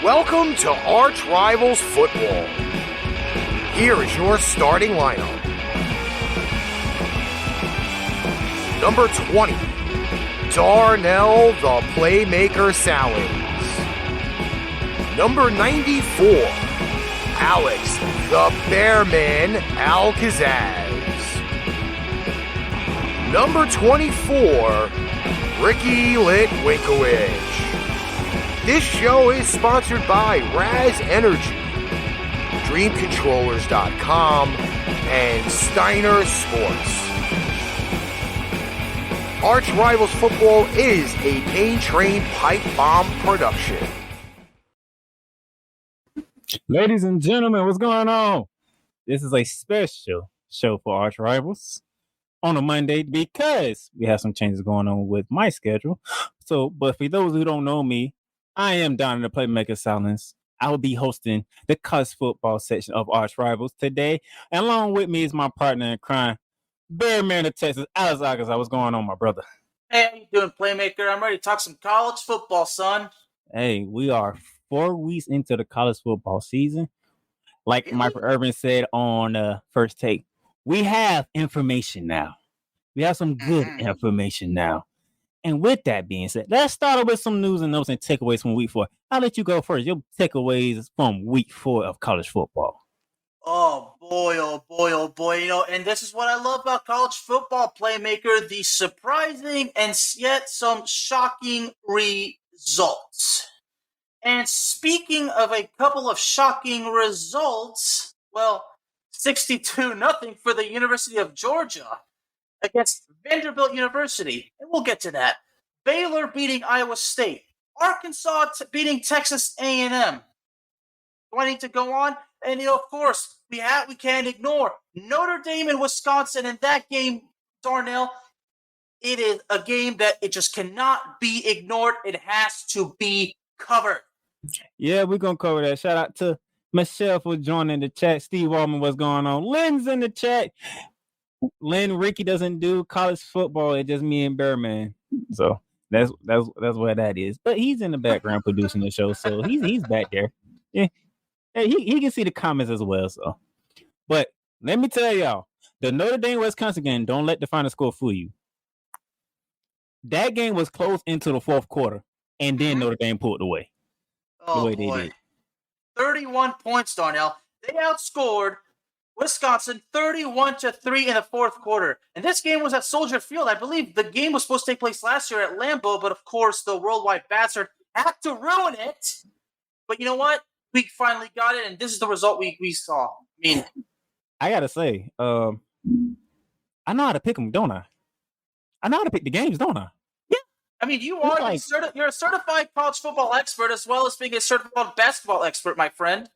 Welcome to ArchRivals Football. Here is your starting lineup. Number 20, Darnell the Playmaker Sallins. Number 94, Alex the Bearman Kazzaz. Number 24, Ricky Litwinkowicz. This show is sponsored by Raz Energy, DreamControllers.com, and Steiner Sports. ArchRivals Football is a Pain Train Pipe Bomb production. Ladies and gentlemen, what's going on? This is a special show for ArchRivals on a Monday because we have some changes going on with my schedule. But for those who don't know me, I am Darnell the Playmaker Sallins. I will be hosting the college football section of ArchRivals today. And along with me is my partner in crime, Bearman of Texas, Alex. What's going on, my brother? Hey, how you doing, Playmaker? I'm ready to talk some college football, son. Hey, we are 4 weeks into the college football season. Like Michael Irvin said on First Take, we have information now. We have some good information now. And with that being said, let's start off with some news and notes and takeaways from week 4. I'll let you go first. Your takeaways from week 4 of college football. Oh boy, oh boy, oh boy. And this is what I love about college football, Playmaker. The surprising and yet some shocking results. And speaking of a couple of shocking results, 62-0 for the University of Georgia against Vanderbilt University. And we'll get to that. Baylor beating Iowa State. Arkansas beating Texas A&M. Do I need to go on? And, of course, we can't ignore Notre Dame and Wisconsin. And that game, Darnell, it is a game that it just cannot be ignored. It has to be covered. Yeah, we're going to cover that. Shout out to Michelle for joining the chat. Steve Wallman, what's going on? Lynn's in the chat. Lynn, Ricky doesn't do college football. It's just me and Bearman. So that's what that is. But he's in the background producing the show, so he's back there. Yeah, he can see the comments as well. So, but let me tell y'all, the Notre Dame Wisconsin game. Don't let the final score fool you. That game was close into the fourth quarter, and then Notre Dame pulled away. Oh, the way boy. They did. 31 points, Darnell. They outscored Wisconsin 31-3 in the fourth quarter. And this game was at Soldier Field. I believe the game was supposed to take place last year at Lambeau, but of course the Worldwide Bastard had to ruin it. But you know what? We finally got it, and this is the result we saw. I gotta say, I know how to pick them, don't I? I know how to pick the games, don't I? Yeah. You are you're a certified college football expert as well as being a certified basketball expert, my friend.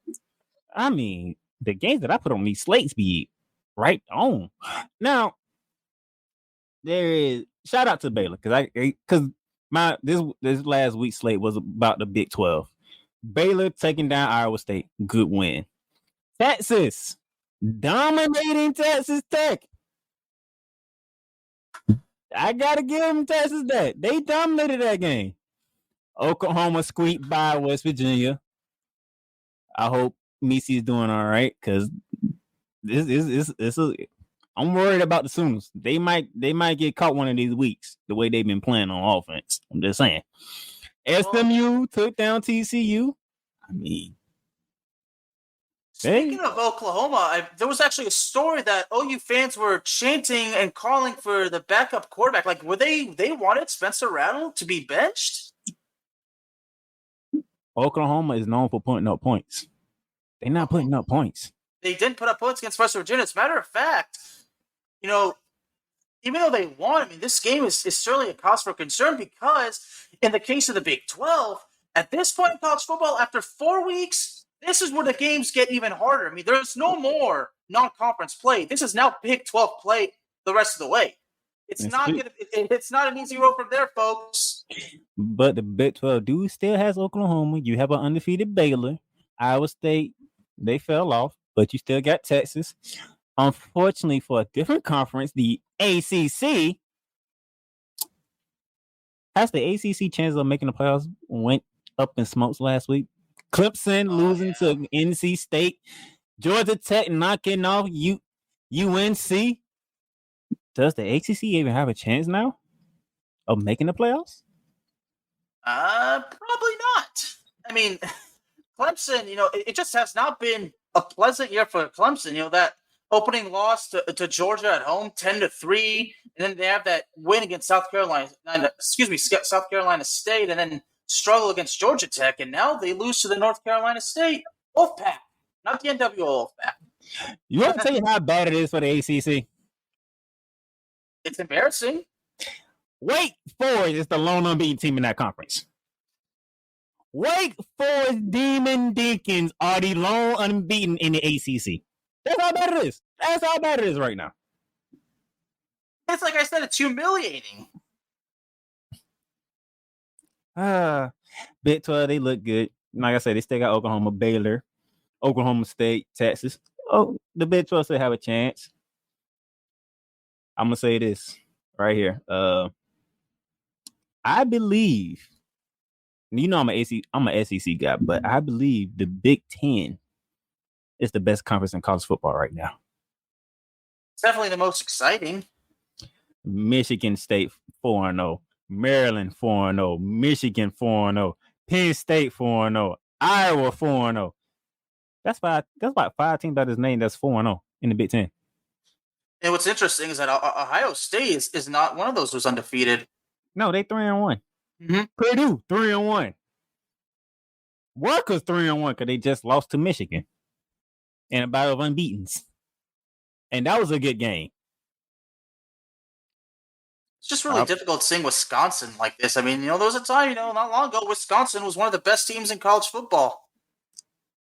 The games that I put on these slates be right on. Now, there is shout out to Baylor because this last week's slate was about the Big 12. Baylor taking down Iowa State, good win. Texas dominating Texas Tech. I gotta give them Texas that they dominated that game. Oklahoma squeaked by West Virginia. I hope Missy is doing all right because I'm worried about the Sooners. They might get caught one of these weeks the way they've been playing on offense. I'm just saying. SMU took down TCU. Speaking of Oklahoma, there was actually a story that OU fans were chanting and calling for the backup quarterback. Like, were they wanted Spencer Rattle to be benched? Oklahoma is known for putting up points. They're not putting up points. They didn't put up points against West Virginia. As a matter of fact, even though they won, this game is certainly a cause for concern because in the case of the Big 12, at this point in college football, after 4 weeks, this is where the games get even harder. There's no more non-conference play. This is now Big 12 play the rest of the way. It's not an easy road from there, folks. But the Big 12 still has Oklahoma. You have an undefeated Baylor. Iowa State, they fell off, but you still got Texas. Unfortunately, for a different conference, the ACC, has the ACC chance of making the playoffs went up in smokes last week? Clemson losing to NC State. Georgia Tech knocking off UNC. Does the ACC even have a chance now of making the playoffs? Probably not. I mean, Clemson, it just has not been a pleasant year for Clemson. That opening loss to Georgia at home, 10-3, and then they have that win against South Carolina State, and then struggle against Georgia Tech, and now they lose to the North Carolina State Wolfpack, not the NWO Wolfpack. You want to tell you how bad it is for the ACC? It's embarrassing. Wake Forest is the lone unbeaten team in that conference. Wake Forest Demon Deacons are the lone unbeaten in the ACC. That's how bad it is. That's how bad it is right now. It's like I said, it's humiliating. Big 12, they look good. Like I said, they still got Oklahoma, Baylor, Oklahoma State, Texas. Oh, the Big 12 still have a chance. I'm gonna say this right here. I believe, I'm an SEC guy, but I believe the Big 10 is the best conference in college football right now. It's definitely the most exciting. Michigan State 4-0, Maryland 4-0, Michigan 4-0, Penn State 4-0, Iowa 4-0. That's about 5 teams that is named that's 4-0 in the Big 10. And what's interesting is that Ohio State is not one of those who's undefeated. No, they 3-1. Mm-hmm. Purdue 3-1. Rutgers 3-1 because they just lost to Michigan in a battle of unbeatens, and that was a good game. It's just really difficult seeing Wisconsin like this. I mean, there was a time, not long ago, Wisconsin was one of the best teams in college football.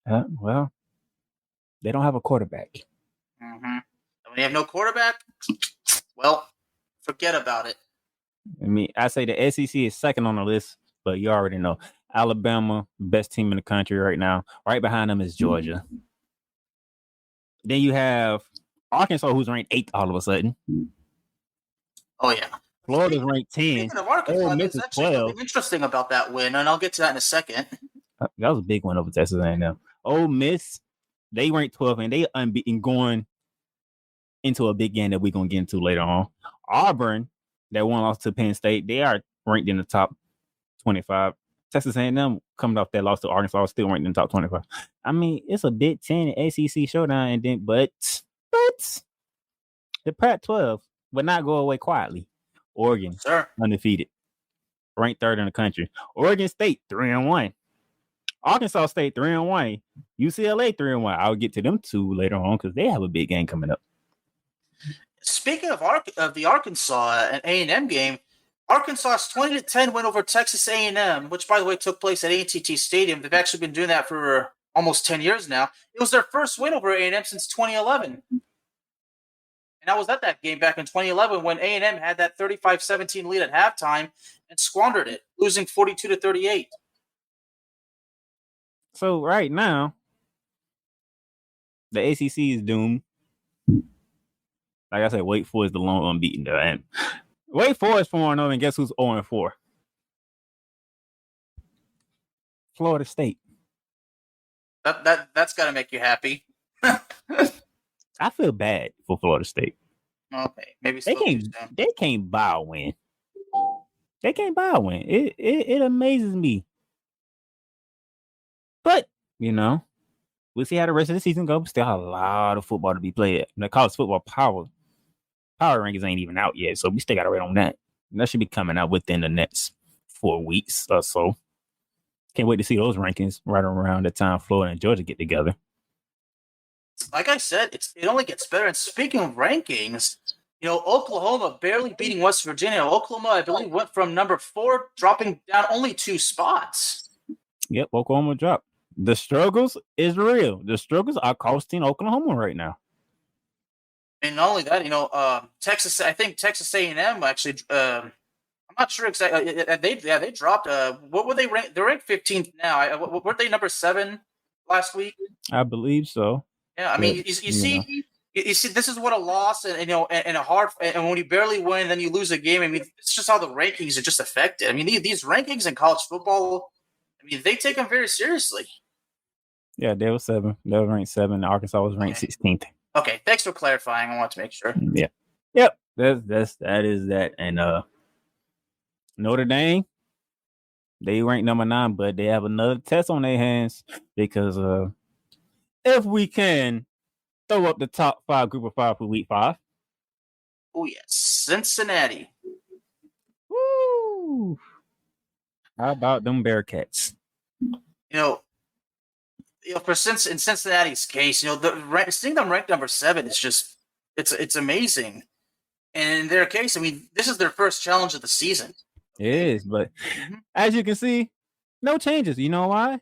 Well, they don't have a quarterback. Mm-hmm. And when you have no quarterback, well, forget about it. I mean, I say the SEC is second on the list, but you already know. Alabama, best team in the country right now. Right behind them is Georgia. Then you have Arkansas, who's ranked 8th all of a sudden. Oh, yeah. Florida's ranked 10. Speaking of Arkansas, there's actually something interesting about that win, and I'll get to that in a second. That was a big one over Texas A&M. Ole Miss, they ranked 12th, and they unbeaten going into a big game that we're going to get into later on. Auburn, that one loss to Penn State, they are ranked in the top 25. Texas A&M coming off that loss to Arkansas, still ranked in the top 25. I mean, it's a Big 10 and ACC showdown, and then but the Pac-12 would not go away quietly. Oregon, undefeated, ranked 3rd in the country. Oregon State 3-1. Arkansas State 3-1. UCLA 3-1. I'll get to them two later on because they have a big game coming up. Speaking of the Arkansas and A&M game, Arkansas's 20-10 win over Texas A&M, which, by the way, took place at AT&T Stadium. They've actually been doing that for almost 10 years now. It was their first win over A&M since 2011. And I was at that game back in 2011 when A&M had that 35-17 lead at halftime and squandered it, losing 42-38. So right now, the ACC is doomed. Like I said, Wake Forest is the lone unbeaten there. And Wake Forest 4-0, and guess who's 0-4? Florida State. That's got to make you happy. I feel bad for Florida State. Okay, maybe they can't buy a win. They can't buy a win. It amazes me. But we'll see how the rest of the season goes. We still have a lot of football to be played. The college football power rankings ain't even out yet, so we still got to wait on that. And that should be coming out within the next 4 weeks or so. Can't wait to see those rankings right around the time Florida and Georgia get together. Like I said, it only gets better. And speaking of rankings, Oklahoma barely beating West Virginia. Oklahoma, I believe, went from number 4, dropping down only 2 spots. Yep, Oklahoma dropped. The struggles is real. The struggles are costing Oklahoma right now. And not only that, Texas. I think Texas A&M actually. I'm not sure exactly. They dropped. What were they ranked? They're ranked 15th now. Were they number 7 last week? I believe so. Yeah, I mean, you see, this is what a loss and a hard, and when you barely win, then you lose a game. I mean, it's just how the rankings are just affected. I mean, these rankings in college football, I mean, they take them very seriously. Yeah, they were 7. They were ranked 7. Arkansas was ranked 16th. Okay, thanks for clarifying. I want to make sure. Yeah. Yep. That is that. And Notre Dame, they ranked number 9, but they have another test on their hands because if we can throw up the top 5 group of 5 for week 5. Oh yes, Cincinnati. Woo! How about them Bearcats? For in Cincinnati's case, seeing them ranked number 7 is just it's amazing. And in their case, I mean, this is their first challenge of the season. It is, but as you can see, no changes. You know why?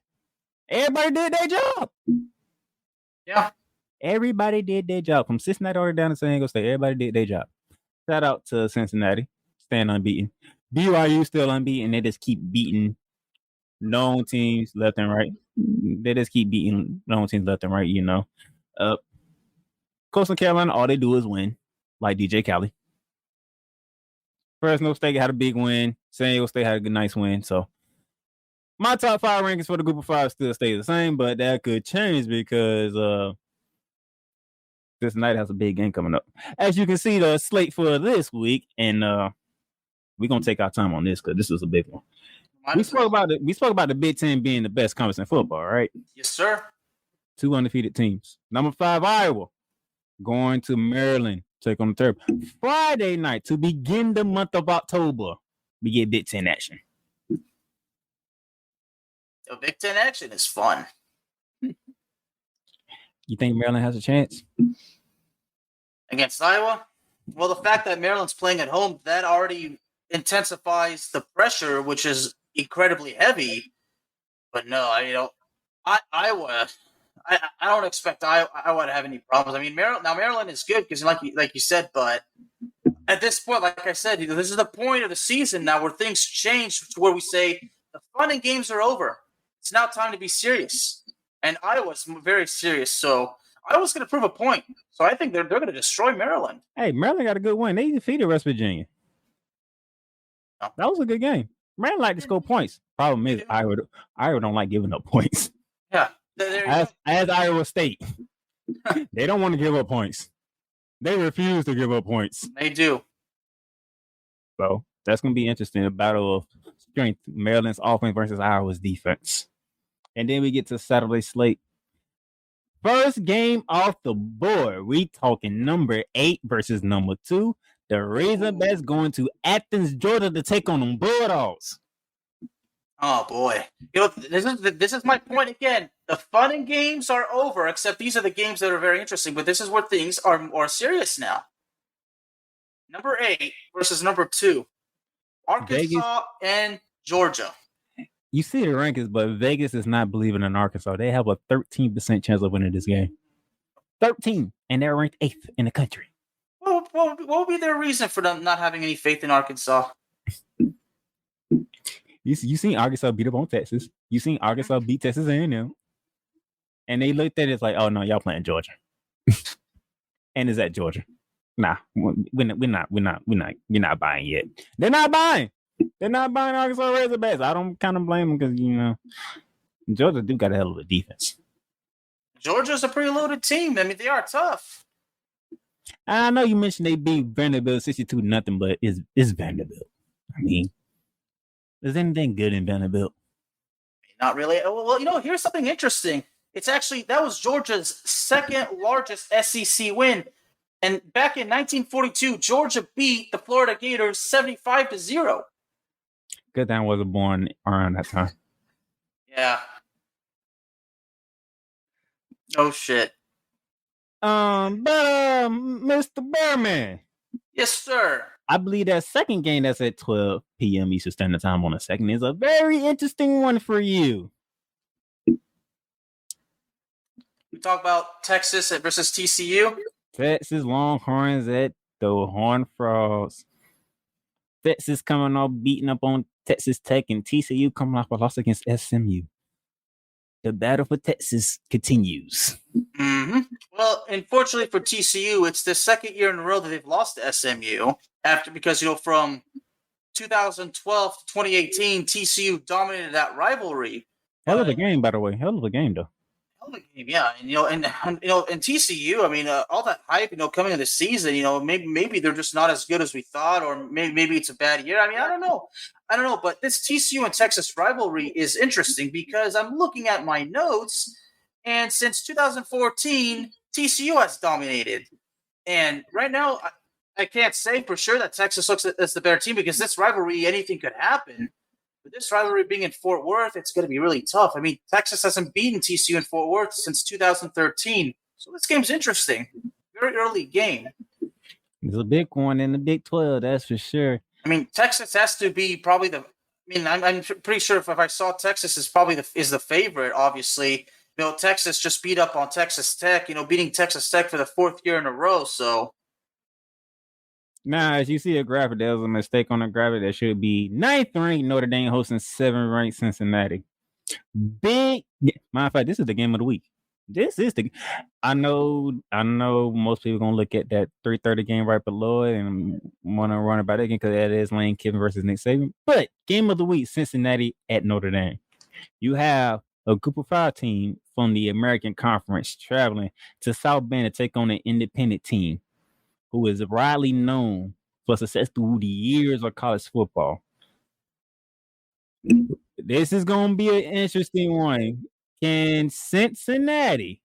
Everybody did their job. Yeah. Everybody did their job. From Cincinnati all the way down to San Diego State, everybody did their job. Shout out to Cincinnati, staying unbeaten. BYU still unbeaten. They just keep beating known teams left and right. They just keep beating known teams left and right, you know. Coastal Carolina, all they do is win, like DJ Khaled. Fresno State had a big win. San Diego State had a nice win. So my top 5 rankings for the group of 5 still stay the same, but that could change because Cincinnati has a big game coming up. As you can see, the slate for this week, and we're gonna take our time on this because this is a big one. We spoke about the Big Ten being the best conference in football, right? Yes, sir. 2 undefeated teams. Number 5, Iowa, going to Maryland, take on the Terp. Friday night to begin the month of October, we get Big Ten action. The Big Ten action is fun. You think Maryland has a chance against Iowa? Well, the fact that Maryland's playing at home, that already intensifies the pressure, which is incredibly heavy. But no, Iowa. I don't expect Iowa to have any problems. I mean, Maryland is good because, like you said, but at this point, like I said, this is the point of the season now where things change to where we say the fun and games are over. It's now time to be serious, and Iowa's very serious. So Iowa's going to prove a point. So I think they're going to destroy Maryland. Hey, Maryland got a good win. They defeated West Virginia. Oh. That was a good game. Maryland like to score points. Problem is, Iowa don't like giving up points. Yeah. As Iowa State, they don't want to give up points. They refuse to give up points. They do. So that's going to be interesting. A battle of strength. Maryland's offense versus Iowa's defense. And then we get to Saturday slate. First game off the board. We talking number 8 versus number 2. The Razorbacks going to Athens, Georgia to take on them Bulldogs. Oh boy! This is my point again. The fun and games are over, except these are the games that are very interesting. But this is where things are more serious now. Number 8 versus number 2, Arkansas Vegas and Georgia. You see the rankings, but Vegas is not believing in Arkansas. They have a 13% chance of winning this game. 13, and they're ranked 8th in the country. What would be their reason for them not having any faith in Arkansas? You seen Arkansas beat up on Texas. You seen Arkansas beat Texas A&M, and they looked at it like, "Oh no, y'all playing Georgia." And is that Georgia? Nah, we're not buying yet. They're not buying. They're not buying Arkansas Razorbacks. I don't kind of blame them because Georgia do got a hell of a defense. Georgia's a pretty loaded team. I mean, they are tough. I know you mentioned they beat Vanderbilt 62-0, but it's Vanderbilt. I mean, is anything good in Vanderbilt? Not really. Well, here's something interesting. That was Georgia's second largest SEC win. And back in 1942, Georgia beat the Florida Gators 75-0. Good thing I wasn't born around that time. Yeah. Oh shit. Mr. Bearman. Yes, sir. I believe that second game that's at 12 p.m. Eastern Standard Time on the second is a very interesting one for you. We talk about Texas versus TCU. Texas Longhorns at the Horned Frogs. Texas coming off beating up on Texas Tech, and TCU coming off a loss against SMU. The battle for Texas continues. Mm-hmm. Well, unfortunately for TCU, it's the second year in a row that they've lost to SMU because from 2012 to 2018, TCU dominated that rivalry. Hell of a game, by the way. Hell of a game, though. love the game, yeah, and TCU. I mean, all that hype, coming into the season. Maybe they're just not as good as we thought, or maybe it's a bad year. I mean, I don't know. But this TCU and Texas rivalry is interesting because I'm looking at my notes, and since 2014, TCU has dominated, and right now I can't say for sure that Texas looks as the better team because this rivalry, anything could happen. But this rivalry being in Fort Worth, it's going to be really tough. I mean, Texas hasn't beaten TCU in Fort Worth since 2013. So this game's interesting. Very early game. It's a big one in the Big 12, that's for sure. I mean, Texas has to be probably I'm pretty sure if I saw Texas is probably the favorite, obviously. Texas just beat up on Texas Tech, beating Texas Tech for the fourth year in a row. So Now, as you see a graphic, there was a mistake on the graphic. That should be 9th ranked Notre Dame hosting 7th ranked Cincinnati. Matter of fact, this is the game of the week. This is I know most people gonna look at that 3:30 game right below it and want to run about it again because that is Lane Kiffin versus Nick Saban. But game of the week, Cincinnati at Notre Dame. You have a group of 5 team from the American Conference traveling to South Bend to take on an independent team who is widely known for success through the years of college football. This is going to be an interesting one. Can Cincinnati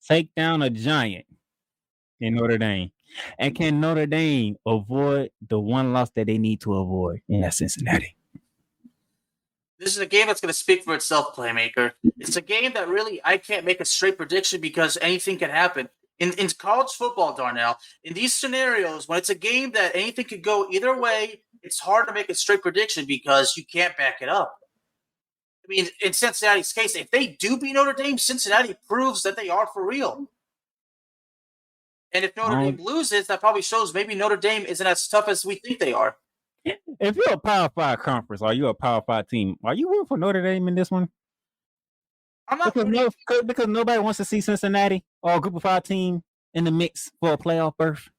take down a giant in Notre Dame? And can Notre Dame avoid the one loss that they need to avoid in Cincinnati? this is a game that's going to speak for itself, Playmaker. It's a game that really I can't make a straight prediction because anything can happen. In college football, Darnell, in these scenarios, when it's a game that anything could go either way, it's hard to make a straight prediction because you can't back it up. I mean, in Cincinnati's case, if they do beat Notre Dame, Cincinnati proves that they are for real. And if Notre Dame loses, that probably shows maybe Notre Dame isn't as tough as we think they are. If you're a Power 5 conference or you're a Power 5 team, are you rooting for Notre Dame in this one? I'm not because nobody wants to see Cincinnati or a Group of 5 team in the mix for a playoff berth.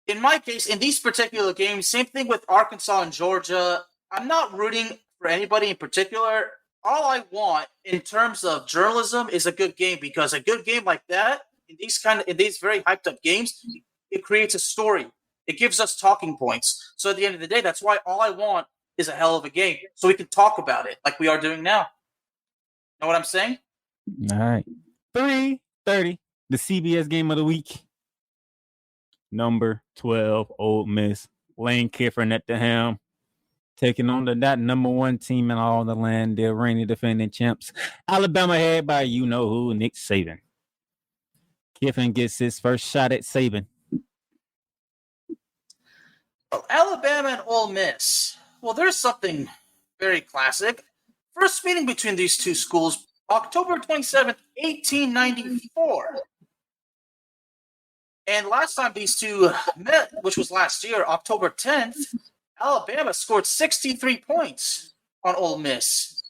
In my case, in these particular games, same thing with Arkansas and Georgia. I'm not rooting for anybody in particular. All I want in terms of journalism is a good game because a good game like that, in these very hyped up games, it creates a story. It gives us talking points. So at the end of the day, that's why all I want is a hell of a game so we can talk about it like we are doing now. Know what I'm saying? All right. 3:30, the CBS game of the week. Number 12, Ole Miss. Lane Kiffin at the helm. Taking on that number 1 team in all the land, the reigning defending champs. Alabama head by you-know-who, Nick Saban. Kiffin gets his first shot at Saban. Well, Alabama and Ole Miss. Well, there's something very classic. First meeting between these two schools, October 27th, 1894. And last time these two met, which was last year, October 10th, Alabama scored 63 points on Ole Miss.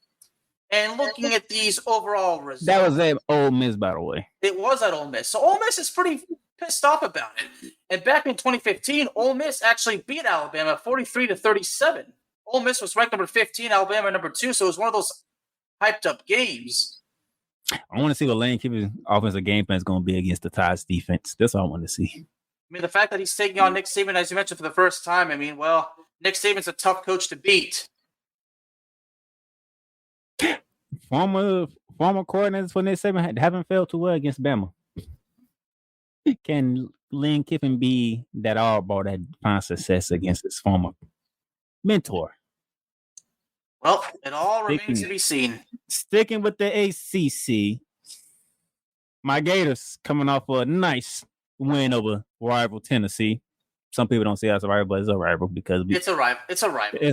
And looking at these overall results. That was at Ole Miss, by the way. It was at Ole Miss. So Ole Miss is pretty pissed off about it. And back in 2015, Ole Miss actually beat Alabama 43-37. Ole Miss was ranked number 15, Alabama number 2, so it was one of those hyped up games. I want to see what Lane Kiffin's offensive game plan is going to be against the Tides defense. That's all I want to see. I mean, the fact that he's taking on Nick Saban, as you mentioned, for the first time, I mean, well, Nick Saban's a tough coach to beat. Former coordinators for Nick Saban haven't failed too well against Bama. Can Lane Kiffin be that oddball that finds success against his former mentor? Well, it all remains to be seen. Sticking with the ACC, my Gators coming off a nice win over rival Tennessee. Some people don't see it as a rival, but it's a rival because it's a rival. It's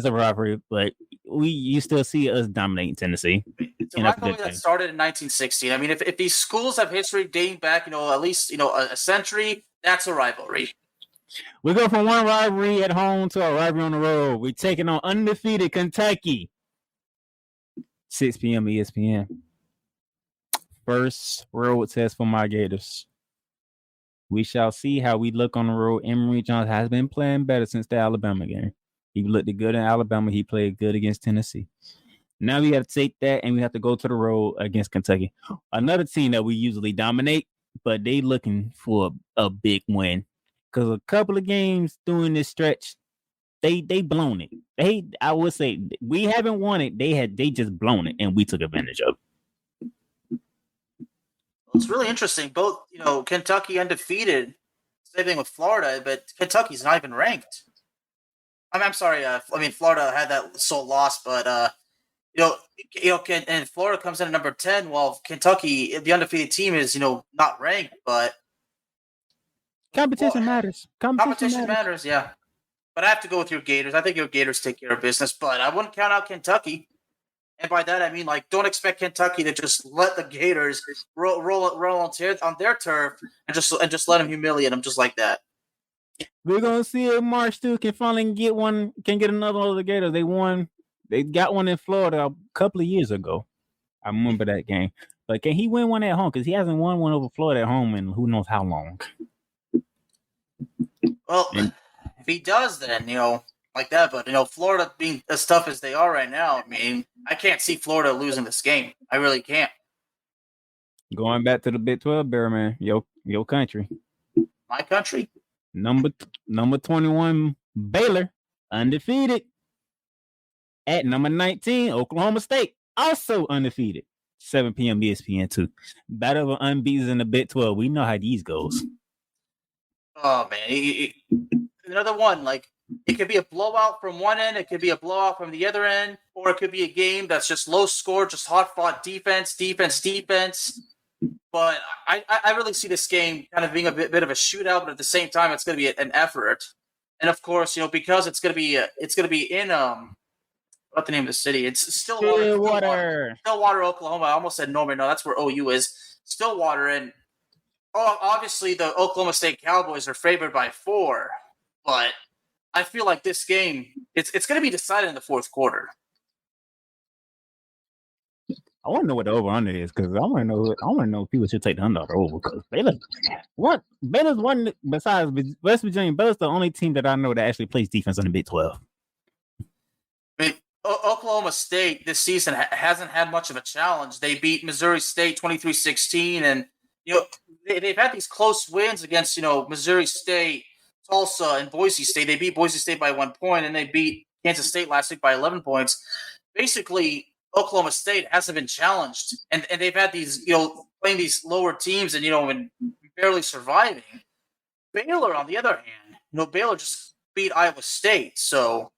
a rivalry, but you still see us dominating Tennessee. It's a rivalry that started in 1916. I mean, if these schools have history dating back, at least a century, that's a rivalry. We go from one rivalry at home to a rivalry on the road. We're taking on undefeated Kentucky. 6 p.m. ESPN. First road test for my Gators. We shall see how we look on the road. Emory Jones has been playing better since the Alabama game. He looked good in Alabama. He played good against Tennessee. Now we have to take that and we have to go to the road against Kentucky. Another team that we usually dominate, but they looking for a big win. Because a couple of games during this stretch, they blown it. I would say we haven't won it. They just blown it and we took advantage of it. It's really interesting. Both, Kentucky undefeated, same thing with Florida, but Kentucky's not even ranked. I'm sorry. Florida had that sole loss, but and Florida comes in at number 10, while Kentucky, the undefeated team, is not ranked, but competition matters. Competition matters, yeah. But I have to go with your Gators. I think your Gators take care of business, but I wouldn't count out Kentucky. And by that I mean, don't expect Kentucky to just let the Gators roll on their turf and just let them humiliate them just like that. We're gonna see if March 2 can finally get another one of the Gators. They got one in Florida a couple of years ago. I remember that game. But can he win one at home? Because he hasn't won one over Florida at home in who knows how long. Well, if he does, then like that. But Florida being as tough as they are right now, I can't see Florida losing this game. I really can't. Going back to the Big 12, Bear man, your country, my country, number 21 Baylor, undefeated. At number 19, Oklahoma State, also undefeated. 7 p.m. ESPN2. Battle of unbeaten in the Big 12. We know how these goes. Oh man, another one. It could be a blowout from one end, it could be a blowout from the other end, or it could be a game that's just low score, just hard fought defense. But I really see this game kind of being a bit of a shootout, but at the same time, it's going to be an effort. And of course, because it's going to be in what's the name of the city? It's Stillwater, Oklahoma. I almost said Norman. No, that's where OU is. Stillwater, and obviously the Oklahoma State Cowboys are favored by 4, but I feel like this game it's going to be decided in the fourth quarter. I want to know what the over under is because I want to know if people should take the under or over because Baylor's one besides West Virginia. Baylor's the only team that I know that actually plays defense in the Big 12. Oklahoma State this season hasn't had much of a challenge. They beat Missouri State 23-16, and they've had these close wins against Missouri State, Tulsa, and Boise State. They beat Boise State by 1 point, and they beat Kansas State last week by 11 points. Basically, Oklahoma State hasn't been challenged, and they've had these playing these lower teams and and barely surviving. Baylor, on the other hand, Baylor just beat Iowa State, so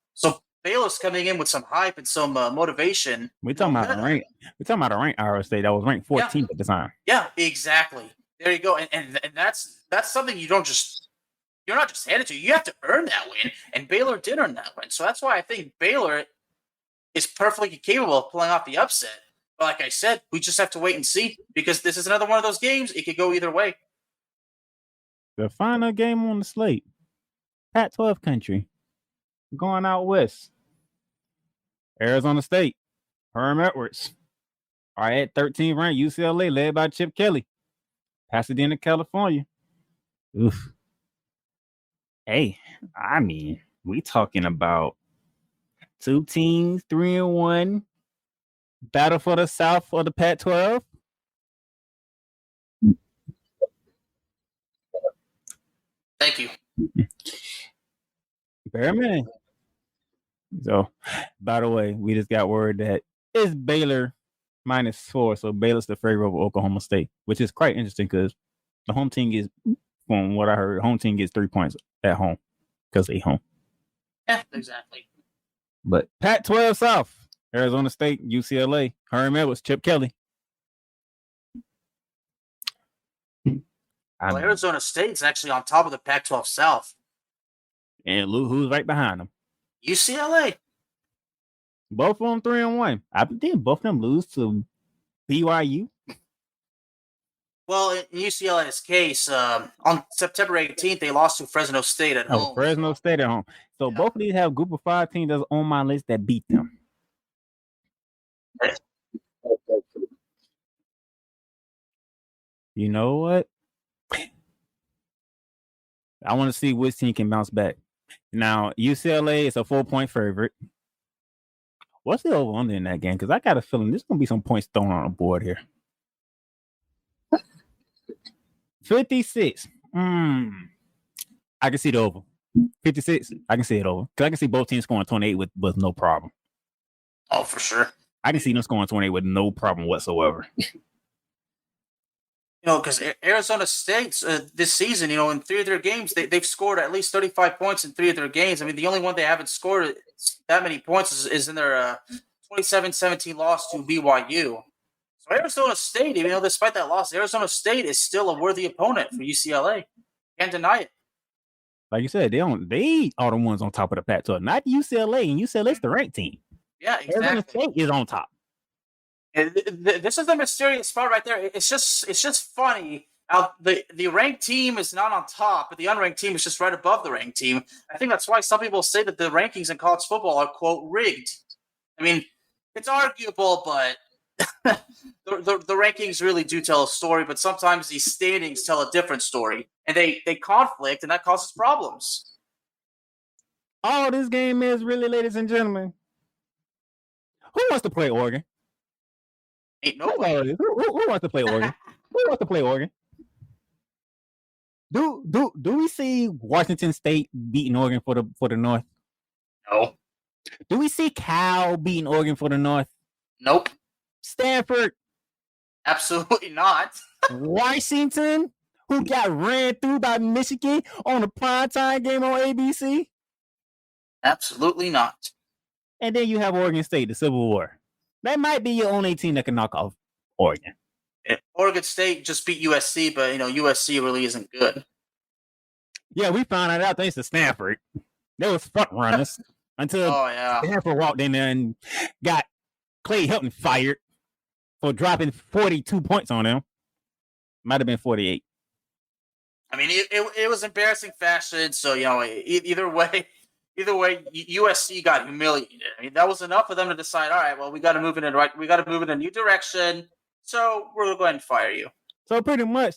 Baylor's coming in with some hype and some motivation. We're talking about a rank. We're talking about a ranked Iowa State that was ranked 14th at the time. Yeah, exactly. There you go. And that's something you're not just handed to. You have to earn that win, and Baylor did earn that win. So that's why I think Baylor is perfectly capable of pulling off the upset. But like I said, we just have to wait and see because this is another one of those games. It could go either way. The final game on the slate, Pac-12 country. Going out west, Arizona State, Herm Edwards. All right, at 13th ranked, UCLA, led by Chip Kelly. Pasadena, California. Oof. Hey, we talking about 2 teams, 3-1, battle for the South for the Pac-12. Thank you. Bearman. So, by the way, we just got word that it's Baylor -4, so Baylor's the favorite over Oklahoma State, which is quite interesting because the home team gets, from what I heard, home team gets 3 points at home because they home. Yeah, exactly. But Pac-12 South, Arizona State, UCLA, Herm Edwards, Chip Kelly. Arizona State's actually on top of the Pac-12 South. And who's right behind them? UCLA. Both of them 3-1. I think both of them lose to BYU. Well, in UCLA's case, on September 18th, they lost to Fresno State at home. Fresno State at home. So both of these have group of 5 teams that's on my list that beat them. You know what? I want to see which team can bounce back. Now, UCLA is a 4-point favorite. What's the over under in that game? Because I got a feeling there's gonna be some points thrown on the board here. 56. I can see the over. 56. I can see it over. Because I can see both teams scoring 28 with no problem. Oh, for sure. I can see them scoring 28 with no problem whatsoever. Because Arizona State this season, in 3 of their games, they've scored at least 35 points in 3 of their games. I mean, the only one they haven't scored that many points is in their 27-17 loss to BYU. So Arizona State, despite that loss, Arizona State is still a worthy opponent for UCLA. Can't deny it. Like you said, they are the ones on top of the Pac-12, not UCLA, and UCLA's the ranked team. Yeah, exactly. Arizona State is on top. This is the mysterious spot right there. It's just funny how the ranked team is not on top, but the unranked team is just right above the ranked team. I think that's why some people say that the rankings in college football are, quote, rigged. I mean, it's arguable, but the rankings really do tell a story, but sometimes these standings tell a different story, and they conflict, and that causes problems. All this game is really, ladies and gentlemen, who wants to play Oregon? Ain't nobody. Who wants to play Oregon? Who wants to play Oregon? Do we see Washington State beating Oregon for the North? No. Do we see Cal beating Oregon for the North? Nope. Stanford? Absolutely not. Washington, who got ran through by Michigan on a primetime game on ABC? Absolutely not. And then you have Oregon State, the Civil War. That might be your only team that can knock off Oregon. Oregon State just beat USC, but USC really isn't good. Yeah, we found that out thanks to Stanford. They was front runners until Stanford walked in there and got Clay Helton fired for dropping 42 points on them. Might have been 48. I mean, it was embarrassing fashion. So either way, USC got humiliated. I mean, that was enough for them to decide. All right, well, we got to move in a new direction. So we're going to go ahead and fire you. So pretty much,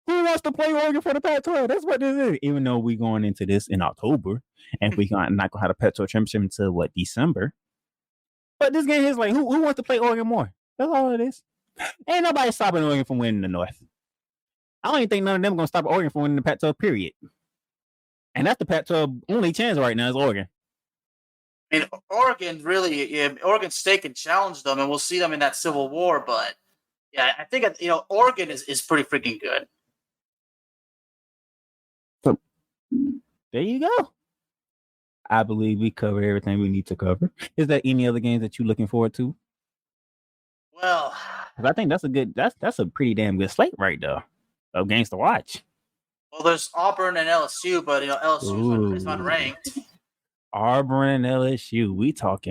who wants to play Oregon for the Pac-12? That's what this is. Even though we're going into this in October, and we're not going to have a Pac-12 championship until December. But this game is like, who wants to play Oregon more? That's all it is. Ain't nobody stopping Oregon from winning the North. I don't even think none of them are going to stop Oregon from winning the Pac-12, period. And that's the Pac-12 only chance right now is Oregon. I mean, Oregon State can challenge them, and we'll see them in that Civil War. But yeah, I think Oregon is pretty freaking good. So there you go. I believe we covered everything we need to cover. Is there any other games that you're looking forward to? Well, I think that's a pretty damn good slate right there of games to watch. Well, there's Auburn and LSU, but LSU is unranked. Auburn and LSU, we talk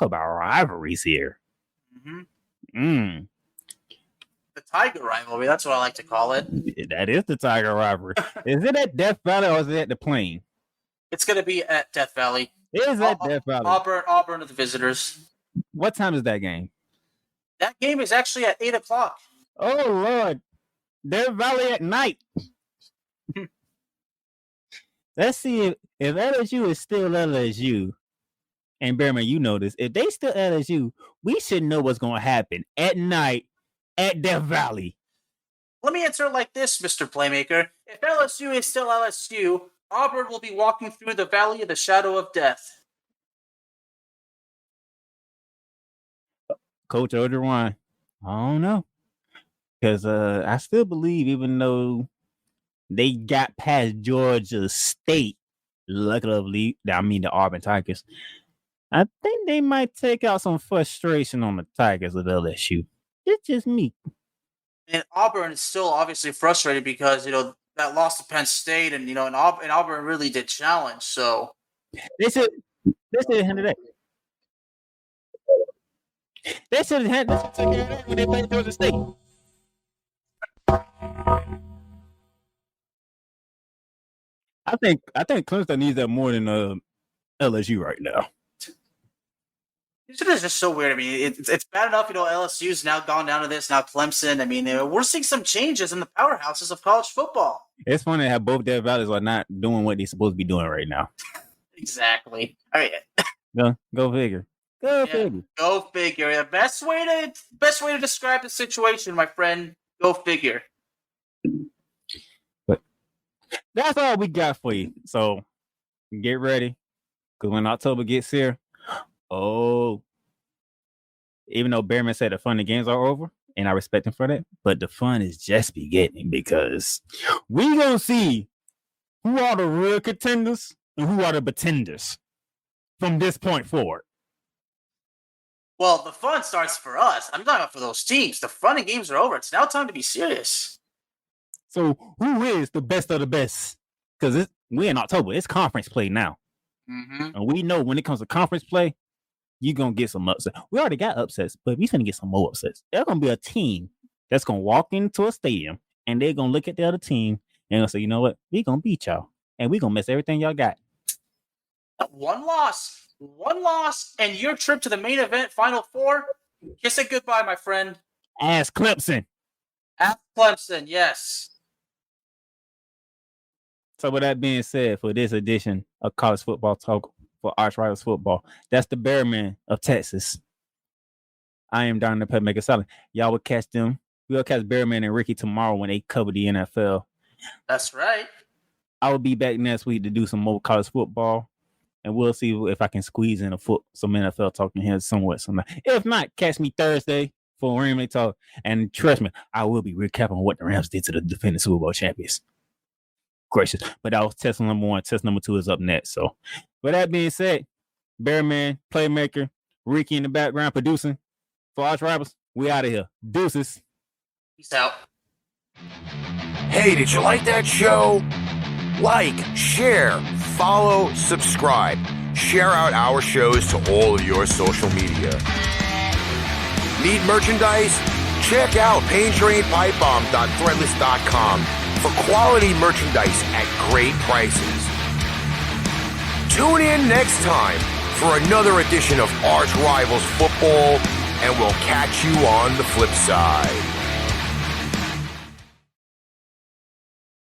about rivalries here. The Tiger rivalry, that's what I like to call it. That is the Tiger rivalry. Is it at Death Valley or is it at the Plain? It's going to be at Death Valley. It is at Death Valley. Auburn are the visitors. What time is that game? That game is actually at 8:00. Oh, Lord. Death Valley at night. Let's see if LSU is still LSU. And Bearman, you know this. If they still LSU, we should know what's going to happen at night at Death Valley. Let me answer it like this, Mr. Playmaker. If LSU is still LSU, Auburn will be walking through the valley of the shadow of death. Coach Orgeron, I don't know. Because I still believe, even though they got past Georgia State, luckily, the Auburn Tigers, I think they might take out some frustration on the Tigers of LSU. It's just me. And Auburn is still obviously frustrated because, that loss to Penn State and, and Auburn really did challenge. So they should handle that. They should have taken care of that when they played Georgia State. I think Clemson needs that more than LSU right now. It is just so weird. I mean, it's bad enough, LSU's now gone down to this. Now Clemson. I mean, we're seeing some changes in the powerhouses of college football. It's funny how both Death Valleys are not doing what they're supposed to be doing right now. Exactly. All right. Go figure. Go figure. Go figure. The best way to describe the situation, my friend. Go figure. But that's all we got for you. So get ready, because when October gets here, even though Bearman said the fun and games are over, and I respect him for that, but the fun is just beginning, because we gonna see who are the real contenders and who are the pretenders from this point forward. Well, the fun starts for us. I'm talking about for those teams. The fun and games are over. It's now time to be serious. So who is the best of the best? Because we're in October. It's conference play now. Mm-hmm. And we know when it comes to conference play, you're going to get some upsets. We already got upsets, but we're going to get some more upsets. There's going to be a team that's going to walk into a stadium, and they're going to look at the other team and going to say, you know what? We're going to beat y'all, and we're going to mess everything y'all got. One loss, and your trip to the main event, Final Four, kiss it goodbye, my friend. Ask Clemson. Ask Clemson, yes. So with that being said, for this edition of College Football Talk for ArchRivals Football, that's the Bearman of Texas. I am Darnell, the Playmaker, Sallins. Y'all will catch them. We'll catch Bearman and Ricky tomorrow when they cover the NFL. That's right. I will be back next week to do some more college football, and we'll see if I can squeeze in some NFL talking here somewhat. If not, catch me Thursday for Ramley Talk. And trust me, I will be recapping what the Rams did to the defending Super Bowl champions. Gracious. But that was test number 1. Test number 2 is up next. So, with that being said, Bearman, Playmaker, Ricky in the background producing for ArchRivals. We out of here. Deuces. Peace out. Hey, did you like that show? Like, share, follow, subscribe. Share out our shows to all of your social media. Need merchandise? Check out paintrainpipebomb.threadless.com for quality merchandise at great prices. Tune in next time for another edition of ArchRivals Football, and we'll catch you on the flip side.